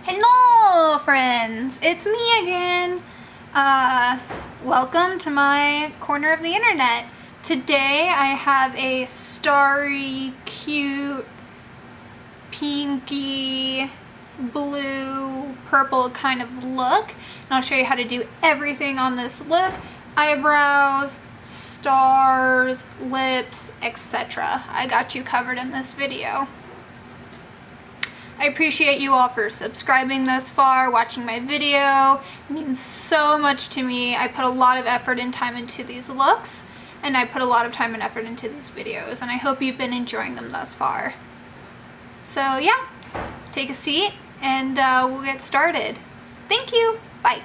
Hello friends, it's me again. Welcome to my corner of the internet. Today I have a starry, cute, pinky, blue, purple kind of look. And I'll show you how to do everything on this look. Eyebrows, stars, lips, etc. I got you covered in this video. I appreciate you all for subscribing thus far, watching my video. It means so much to me. I put a lot of effort and time into these looks, and I put a lot of time and effort into these videos, and I hope you've been enjoying them thus far. So yeah, take a seat and we'll get started. Thank you. Bye.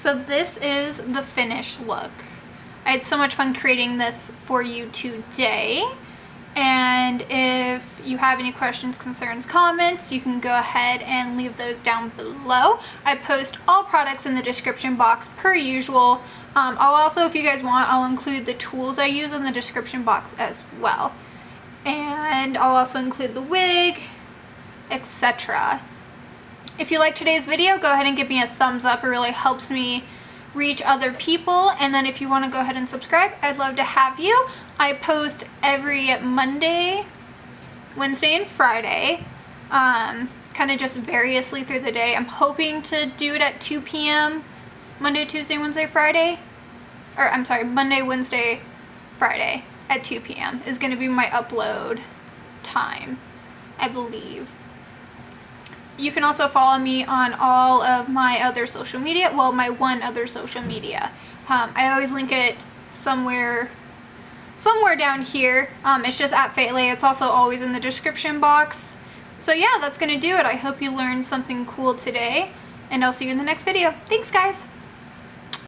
So this is the finished look. I had so much fun creating this for you today. And if you have any questions, concerns, comments, you can go ahead and leave those down below. I post all products in the description box per usual. I'll also, if you guys want, I'll include the tools I use in the description box as well. And I'll also include the wig, etc. If you like today's video, go ahead and give me a thumbs up. It really helps me reach other people. And then if you want to go ahead and subscribe, I'd love to have you. I post every Monday, Wednesday, and Friday, kind of just variously through the day. I'm hoping to do it at 2 p.m. Monday, Tuesday, Wednesday, Friday. Or I'm sorry, Monday, Wednesday, Friday at 2 p.m. is going to be my upload time, I believe. You can also follow me on all of my other social media. Well, my one other social media. I always link it somewhere down here. It's just at Fatley. It's also always in the description box. So yeah, that's gonna do it. I hope you learned something cool today, and I'll see you in the next video. Thanks, guys.